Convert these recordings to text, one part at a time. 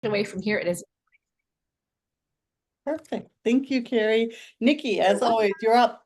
away from here. It is. Perfect. Thank you, Carrie. Nikki, as always, you're up.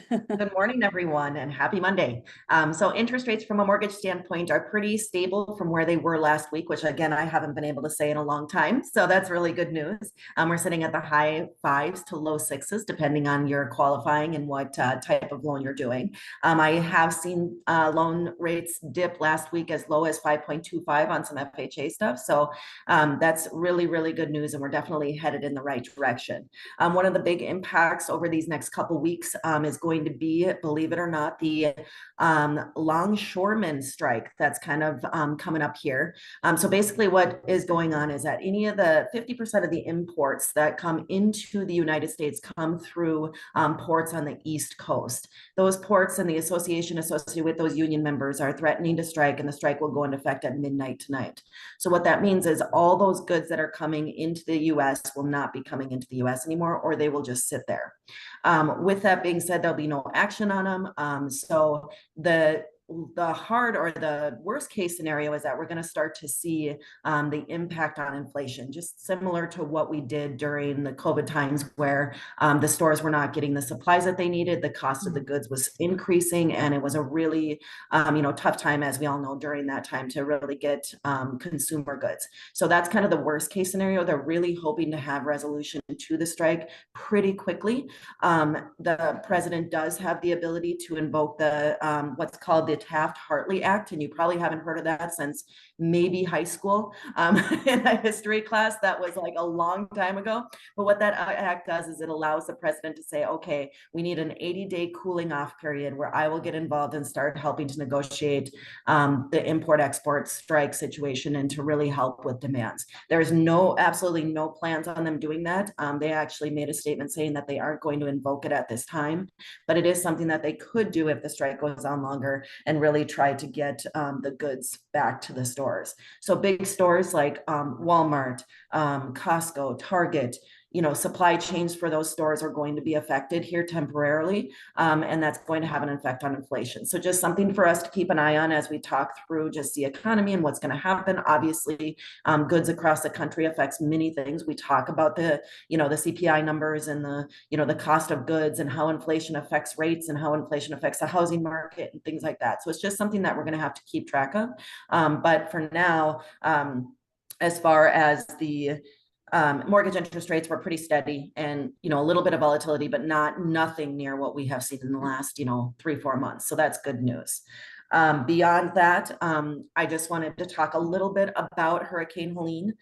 Good morning, everyone, and happy Monday. So interest rates from a mortgage standpoint are pretty stable from where they were last week, which again, I haven't been able to say in a long time. So that's really good news. We're sitting at the high fives to low sixes, depending on your qualifying and what type of loan you're doing. I have seen loan rates dip last week as low as 5.25 on some FHA stuff. So that's really, really good news. And we're definitely headed in the right direction. One of the big impacts over these next couple weeks is going to be, believe it or not, the Longshoreman Strike that's kind of coming up here. So basically what is going on is that any of the 50% of the imports that come into the United States come through ports on the East Coast. Those ports and the association associated with those union members are threatening to strike, and the strike will go into effect at midnight tonight. So what that means is all those goods that are coming into the US will not be coming into the US anymore, or they will just sit there. With that being said, there'll be no action on them. So the hard or the worst case scenario is that we're going to start to see the impact on inflation, just similar to what we did during the COVID times where the stores were not getting the supplies that they needed. The cost of the goods was increasing, and it was a really, tough time, as we all know, during that time to really get consumer goods. So that's kind of the worst case scenario. They're really hoping to have resolution to the strike pretty quickly. The president does have the ability to invoke the what's called the Taft-Hartley Act, and you probably haven't heard of that since maybe high school in a history class. That was like a long time ago. But what that act does is it allows the president to say, okay, we need an 80-day cooling off period where I will get involved and start helping to negotiate the import-export strike situation and to really help with demands. There's absolutely no plans on them doing that. They actually made a statement saying that they aren't going to invoke it at this time, but it is something that they could do if the strike goes on longer and really try to get the goods back to the stores. So big stores like Walmart, Costco, Target, supply chains for those stores are going to be affected here temporarily, and that's going to have an effect on inflation. So just something for us to keep an eye on as we talk through just the economy and what's going to happen. Obviously, goods across the country affects many things. We talk about the CPI numbers and the cost of goods and how inflation affects rates and how inflation affects the housing market and things like that. So it's just something that we're going to have to keep track of. But for now, as far as the mortgage interest rates were pretty steady and, a little bit of volatility, but nothing near what we have seen in the last, 3-4 months. So that's good news. Beyond that, I just wanted to talk a little bit about Hurricane Helene,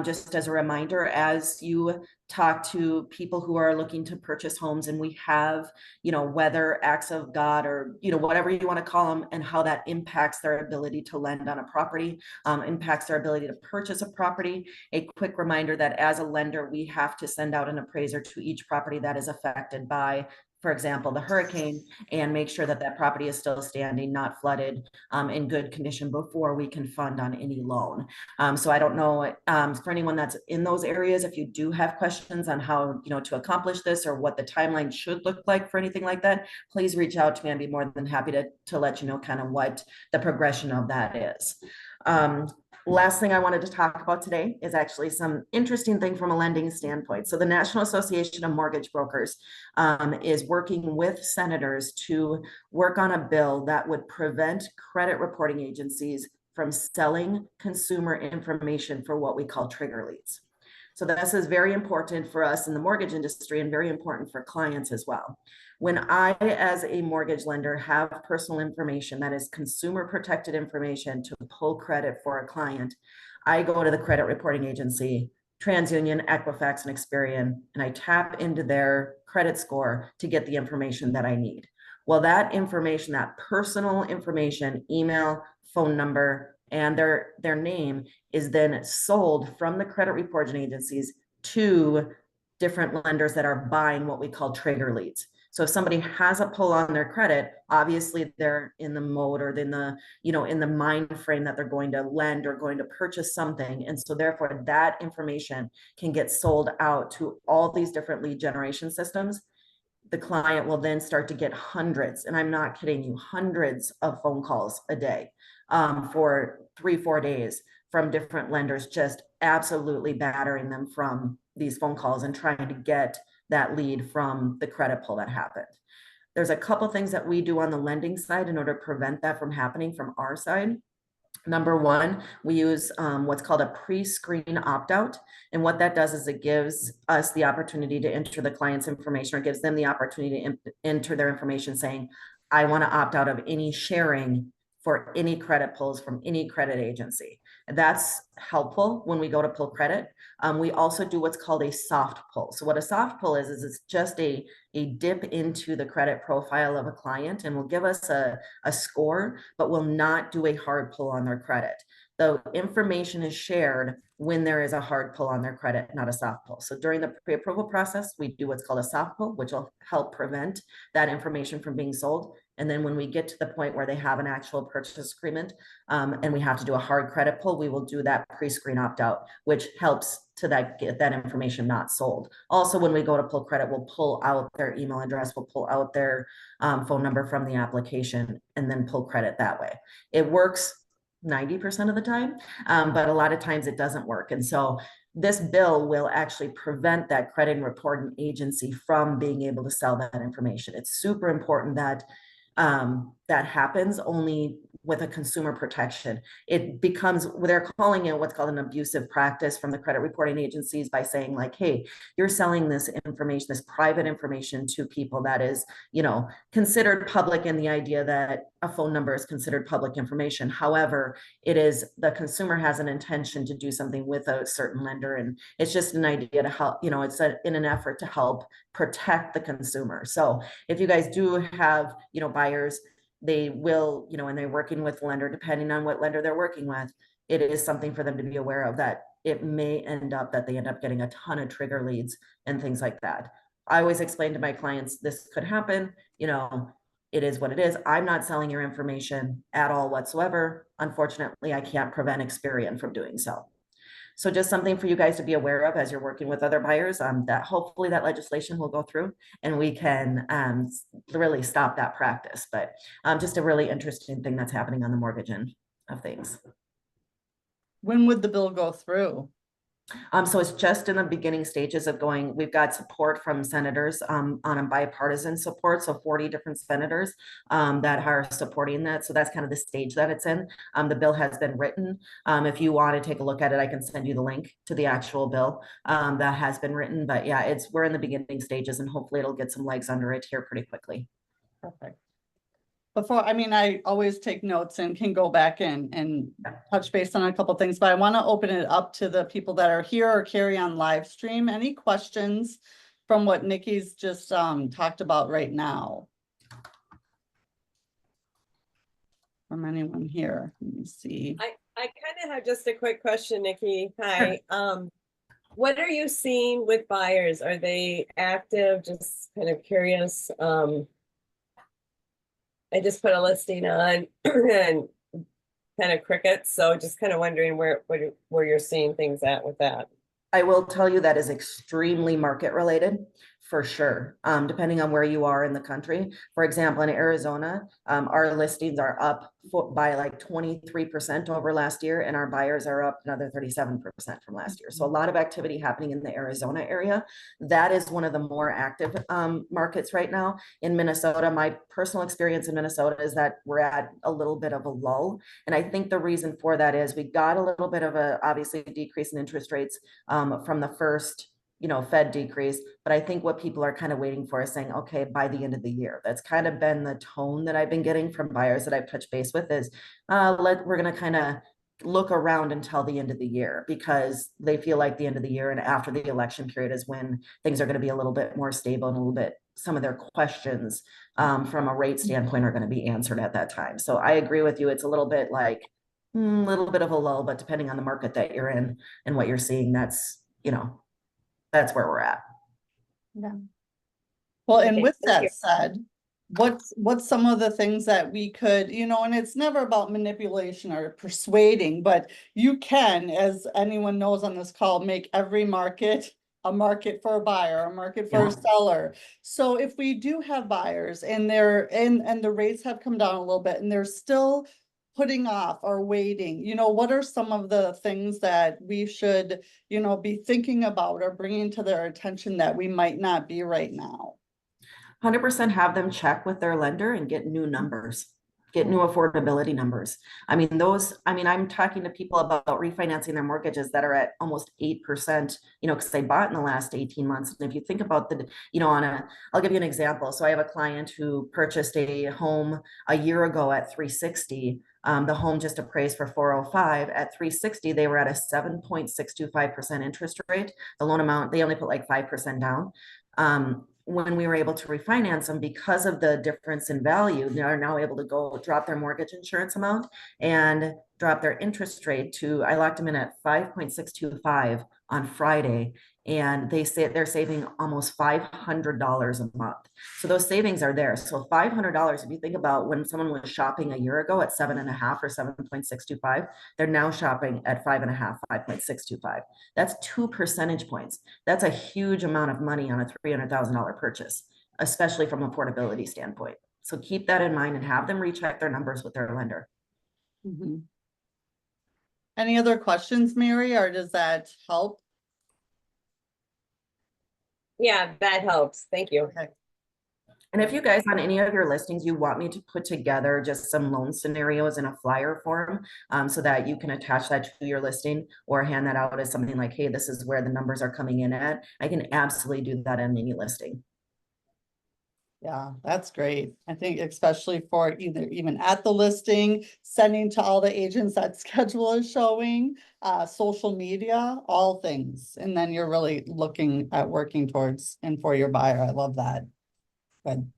just as a reminder, as you talk to people who are looking to purchase homes, and we have, weather acts of God, or, whatever you want to call them, and how that impacts their ability to lend on a property, impacts their ability to purchase a property. A quick reminder that as a lender, we have to send out an appraiser to each property that is affected by, for example, the hurricane, and make sure that that property is still standing, not flooded, in good condition before we can fund on any loan. So I don't know, for anyone that's in those areas, if you do have questions on how, to accomplish this or what the timeline should look like for anything like that, please reach out to me. I'd be more than happy to let you know kind of what the progression of that is. Last thing I wanted to talk about today is actually some interesting thing from a lending standpoint. So the National Association of Mortgage Brokers is working with senators to work on a bill that would prevent credit reporting agencies from selling consumer information for what we call trigger leads. So this is very important for us in the mortgage industry and very important for clients as well. When I, as a mortgage lender, have personal information that is consumer protected information to pull credit for a client, I go to the credit reporting agency, TransUnion, Equifax, and Experian, and I tap into their credit score to get the information that I need. Well, that information, that personal information, email, phone number, and their name is then sold from the credit reporting agencies to different lenders that are buying what we call trigger leads. So if somebody has a pull on their credit, obviously they're in the mode or in the mind frame that they're going to lend or going to purchase something. And so therefore that information can get sold out to all these different lead generation systems. The client will then start to get hundreds, and I'm not kidding you, hundreds of phone calls a day for 3-4 days from different lenders, just absolutely battering them from these phone calls and trying to get that lead from the credit pull that happened. There's a couple things that we do on the lending side in order to prevent that from happening from our side. Number one, we use what's called a pre-screen opt-out. And what that does is it gives us the opportunity to enter the client's information, or gives them the opportunity to enter their information saying, I want to opt out of any sharing for any credit pulls from any credit agency. That's helpful when we go to pull credit. We also do what's called a soft pull. So what a soft pull is it's just a dip into the credit profile of a client and will give us a score, but will not do a hard pull on their credit. The information is shared when there is a hard pull on their credit, not a soft pull. So during the pre-approval process, we do what's called a soft pull, which will help prevent that information from being sold. And then when we get to the point where they have an actual purchase agreement and we have to do a hard credit pull, we will do that pre-screen opt-out, which helps to get that information not sold. Also, when we go to pull credit, we'll pull out their email address, we'll pull out their phone number from the application and then pull credit that way. It works 90% of the time, but a lot of times it doesn't work. And so this bill will actually prevent that credit reporting agency from being able to sell that information. It's super important that that happens only with a consumer protection. It becomes, they're calling it what's called an abusive practice from the credit reporting agencies by saying like, hey, you're selling this information, this private information to people that is, you know, considered public in the idea that a phone number is considered public information. However, it is, the consumer has an intention to do something with a certain lender. And it's just an idea to help, you know, it's in an effort to help protect the consumer. So if you guys do have, you know, buyers, they will, you know, and they're working with lender, depending on what lender they're working with, it is something for them to be aware of, that it may end up that they end up getting a ton of trigger leads and things like that. I always explain to my clients, this could happen, you know, it is what it is. I'm not selling your information at all whatsoever. Unfortunately, I can't prevent Experian from doing so. So just something for you guys to be aware of as you're working with other buyers, that hopefully that legislation will go through and we can really stop that practice. But just a really interesting thing that's happening on the mortgage end of things. When would the bill go through? So it's just in the beginning stages of going. We've got support from senators on a bipartisan support. So 40 different senators that are supporting that. So that's kind of the stage that it's in. The bill has been written. If you want to take a look at it, I can send you the link to the actual bill that has been written. But yeah, we're in the beginning stages and hopefully it'll get some legs under it here pretty quickly. Perfect. Before, I mean, I always take notes and can go back and touch base on a couple things, but I want to open it up to the people that are here or carry on live stream. Any questions from what Nikki's just talked about right now? From anyone here? Let me see. I kind of have just a quick question, Nikki. Hi. What are you seeing with buyers? Are they active? Just kind of curious. I just put a listing on and kind of crickets. So just kind of wondering where you're seeing things at with that. I will tell you that is extremely market related for sure, depending on where you are in the country. For example, in Arizona, our listings are up by like 23% over last year, and our buyers are up another 37% from last year. So a lot of activity happening in the Arizona area. That is one of the more active markets right now. In Minnesota, my personal experience in Minnesota is that we're at a little bit of a lull. And I think the reason for that is we got a little bit of a, obviously, decrease in interest rates from the first, you know, Fed decrease. But I think what people are kind of waiting for is saying, okay, by the end of the year. That's kind of been the tone that I've been getting from buyers that I've touched base with is we're going to kind of look around until the end of the year, because they feel like the end of the year and after the election period is when things are going to be a little bit more stable and a little bit, some of their questions from a rate standpoint are going to be answered at that time. So I agree with you. It's a little bit like a little bit of a lull, but depending on the market that you're in and what you're seeing, that's, you know, that's where we're at. Yeah. Well, and Okay, with thank that you. said, what's some of the things that we could, you know, and it's never about manipulation or persuading, but you can, as anyone knows on this call, make every market a market for a buyer, a market for a seller. So if we do have buyers and they're and the rates have come down a little bit and they're still putting off or waiting? You know, what are some of the things that we should, you know, be thinking about or bringing to their attention that we might not be right now? 100% have them check with their lender and get new numbers, get new affordability numbers. I mean, I'm talking to people about refinancing their mortgages that are at almost 8%, you know, because they bought in the last 18 months. And if you think about I'll give you an example. So I have a client who purchased a home a year ago at 360. The home just appraised for 405. At 360, they were at a 7.625% interest rate. The loan amount, they only put like 5% down. When we were able to refinance them, because of the difference in value, they are now able to go drop their mortgage insurance amount and drop their interest rate to, I locked them in at 5.625 on Friday. And they say they're saving almost $500 a month. So those savings are there. So $500, if you think about when someone was shopping a year ago at 7.5 or 7.625, they're now shopping at 5.5, 5.625. That's 2 percentage points. That's a huge amount of money on a $300,000 purchase, especially from affordability standpoint. So keep that in mind and have them recheck their numbers with their lender. Mhm. Any other questions, Mary, or does that help? Yeah, that helps. Thank you. Okay. And if you guys on any of your listings, you want me to put together just some loan scenarios in a flyer form, so that you can attach that to your listing or hand that out as something like, hey, this is where the numbers are coming in at. I can absolutely do that on any listing. Yeah, that's great. I think especially for even at the listing, sending to all the agents that schedule is showing, social media, all things. And then you're really looking at working towards and for your buyer. I love that. Good.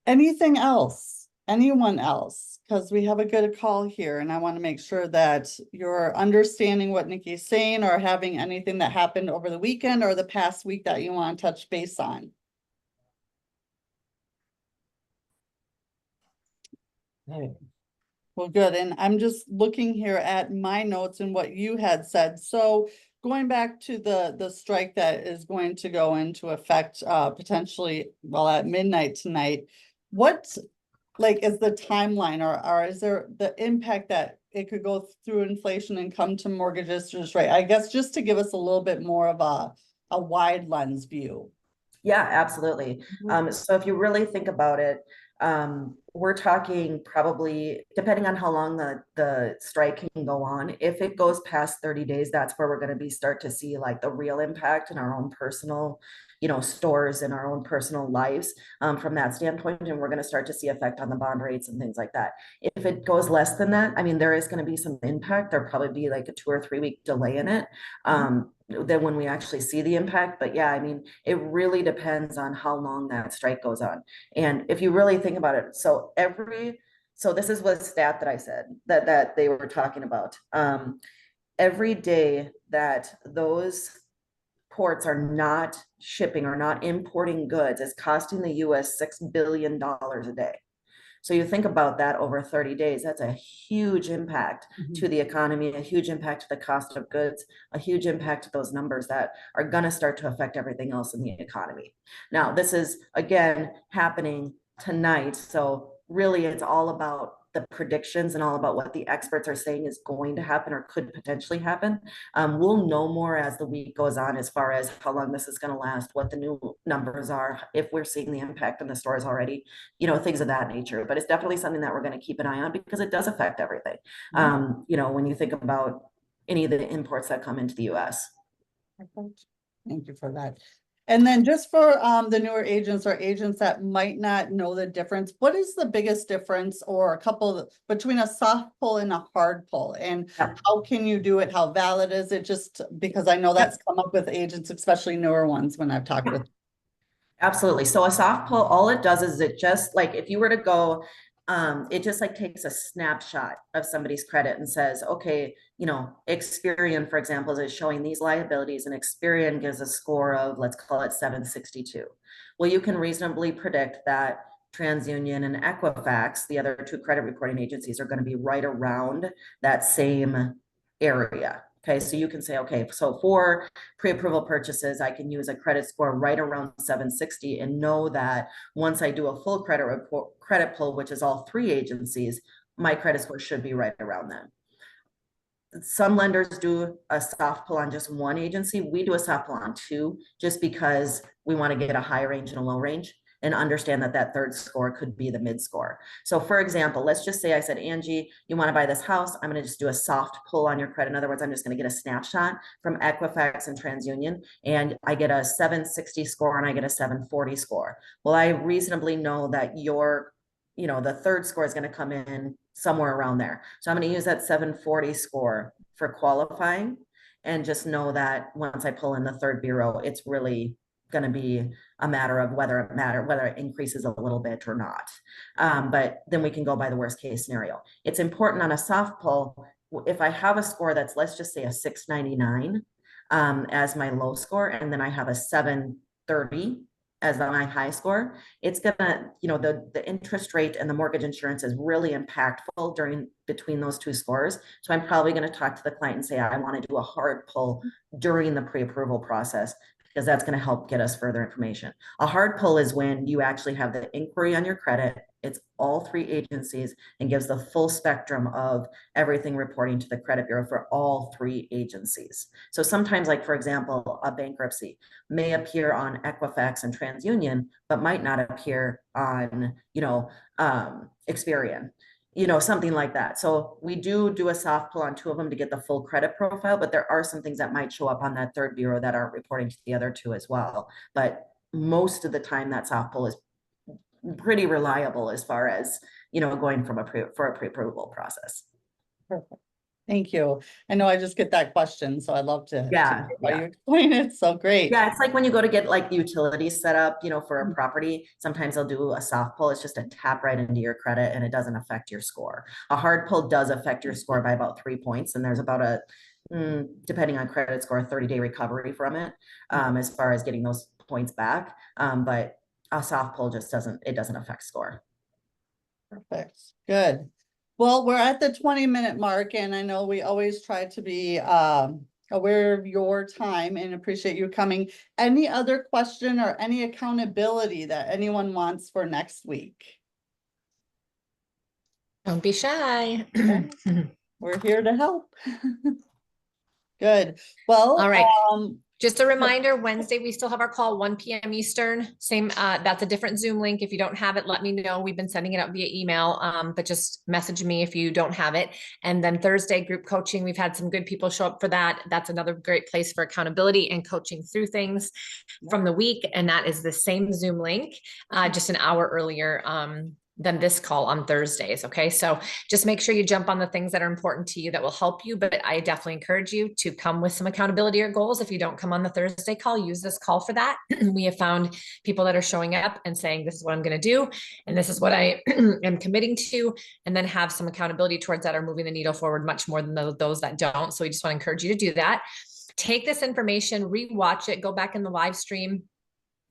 Anything else? Anyone else? Because we have a good call here and I want to make sure that you're understanding what Nikki's saying or having anything that happened over the weekend or the past week that you want to touch base on. Okay. Well, good. And I'm just looking here at my notes and what you had said. So going back to the strike that is going to go into effect potentially, well, at midnight tonight, what is the timeline or is there the impact that it could go through inflation and come to mortgages just right? I guess just to give us a little bit more of a wide lens view. Yeah, absolutely. So if you really think about it, we're talking probably, depending on how long the strike can go on, if it goes past 30 days, that's where we're going to start to see like the real impact in our own personal, you know, stores and our own personal lives, from that standpoint. And we're going to start to see effect on the bond rates and things like that. If it goes less than that, I mean, there is going to be some impact. There'll probably be like a 2 or 3 week delay in it. Than when we actually see the impact. But yeah, I mean, it really depends on how long that strike goes on. And if you really think about it, so this is what stat that I said that they were talking about. Every day that those ports are not shipping or not importing goods is costing the US $6 billion a day. So you think about that over 30 days, that's a huge impact to the economy, a huge impact to the cost of goods, a huge impact to those numbers that are going to start to affect everything else in the economy. Now, this is again happening tonight. So really it's all about the predictions and all about what the experts are saying is going to happen or could potentially happen. We'll know more as the week goes on as far as how long this is going to last, what the new numbers are, if we're seeing the impact in the stores already, you know, things of that nature. But it's definitely something that we're going to keep an eye on because it does affect everything. You know, when you think about any of the imports that come into the US. Thank you for that. And then just for the newer agents or agents that might not know the difference, what is the biggest difference or a couple between a soft pull and a hard pull? And how can you do it? How valid is it? Just because I know that's come up with agents, especially newer ones when I've talked with. Absolutely. So a soft pull, all it does is it just like if you were to go, it just like takes a snapshot of somebody's credit and says, okay, you know, Experian, for example, is showing these liabilities and Experian gives a score of, let's call it 762. Well, you can reasonably predict that TransUnion and Equifax, the other two credit reporting agencies, are going to be right around that same area. Okay, so you can say, okay, so for pre-approval purchases, I can use a credit score right around 760 and know that once I do a full credit pull, which is all three agencies, my credit score should be right around that. Some lenders do a soft pull on just one agency. We do a soft pull on two, just because we want to get a high range and a low range and understand that that third score could be the mid score. So for example, let's just say I said, Angie, you want to buy this house. I'm going to just do a soft pull on your credit. In other words, I'm just going to get a snapshot from Equifax and TransUnion, and I get a 760 score and I get a 740 score. Well, I reasonably know that the third score is going to come in somewhere around there. So I'm going to use that 740 score for qualifying, and just know that once I pull in the third bureau, it's really going to be a matter of whether it increases a little bit or not. But then we can go by the worst case scenario. It's important on a soft pull, if I have a score that's, let's just say, a 699 as my low score, and then I have a 730 as my high score, it's gonna, the interest rate and the mortgage insurance is really impactful between those two scores. So I'm probably going to talk to the client and say, I want to do a hard pull during the pre-approval process, because that's going to help get us further information. A hard pull is when you actually have the inquiry on your credit. It's all three agencies and gives the full spectrum of everything reporting to the credit bureau for all three agencies. So sometimes, like for example, a bankruptcy may appear on Equifax and TransUnion, but might not appear on, Experian, something like that. So we do a soft pull on two of them to get the full credit profile, but there are some things that might show up on that third bureau that aren't reporting to the other two as well. But most of the time that soft pull is pretty reliable as far as, going from for a pre-approval process. Perfect. Thank you. I know I just get that question, so I'd love to Yeah, hear how you explain it. So great. Yeah, it's like when you go to get like utilities set up, for a property, sometimes they'll do a soft pull. It's just a tap right into your credit and it doesn't affect your score. A hard pull does affect your score by about 3 points. And there's about depending on credit score, a 30-day recovery from it, as far as getting those points back. But a soft pull just doesn't affect score. Perfect. Good. Well, we're at the 20-minute mark, and I know we always try to be aware of your time and appreciate you coming. Any other question or any accountability that anyone wants for next week? Don't be shy. We're here to help. Good. Well, All right. Just a reminder, Wednesday, we still have our call 1 p.m. Eastern. Same, that's a different Zoom link. If you don't have it, let me know. We've been sending it out via email, but just message me if you don't have it. And then Thursday, group coaching. We've had some good people show up for that. That's another great place for accountability and coaching through things from the week. And that is the same Zoom link, just an hour earlier than this call on Thursdays. Okay. So just make sure you jump on the things that are important to you that will help you. But I definitely encourage you to come with some accountability or goals. If you don't come on the Thursday call, use this call for that. We have found people that are showing up and saying, this is what I'm going to do. And this is what I am committing to, and then have some accountability towards that, are moving the needle forward much more than those that don't. So we just want to encourage you to do that. Take this information, rewatch it, go back in the live stream.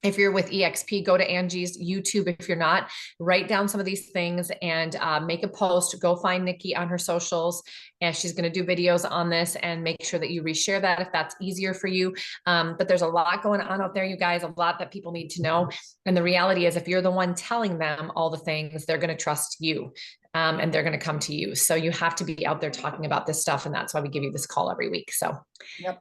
If you're with EXP, go to Angie's YouTube. If you're not, write down some of these things and make a post. Go find Nikki on her socials, and she's going to do videos on this, and make sure that you reshare that if that's easier for you. But there's a lot going on out there, you guys, a lot that people need to know. And the reality is, if you're the one telling them all the things, they're going to trust you. And they're going to come to you. So you have to be out there talking about this stuff. And that's why we give you this call every week. So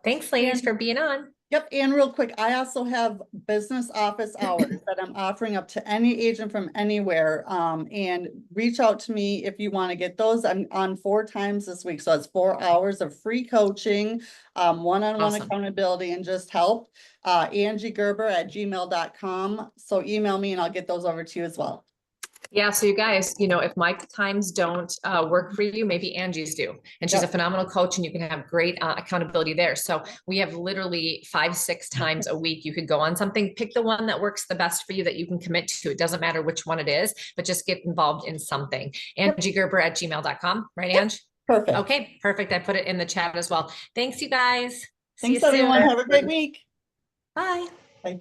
Thanks, ladies, for being on. Yep. And real quick, I also have business office hours that I'm offering up to any agent from anywhere. And reach out to me if you want to get those. I'm on 4 times this week. So it's 4 hours of free coaching, one-on-one Awesome. accountability, and just help. AngieGerber@gmail.com. So email me and I'll get those over to you as well. Yeah. So you guys, if my times don't work for you, maybe Angie's do. And she's a phenomenal coach, and you can have great accountability there. So we have literally 5-6 times a week. You could go on something, pick the one that works the best for you that you can commit to. It doesn't matter which one it is, but just get involved in something. AngieGerber@gmail.com. Right, Ange? Perfect. Okay, perfect. I put it in the chat as well. Thanks, you guys. Thanks, everyone. Have a great week. Bye. Bye.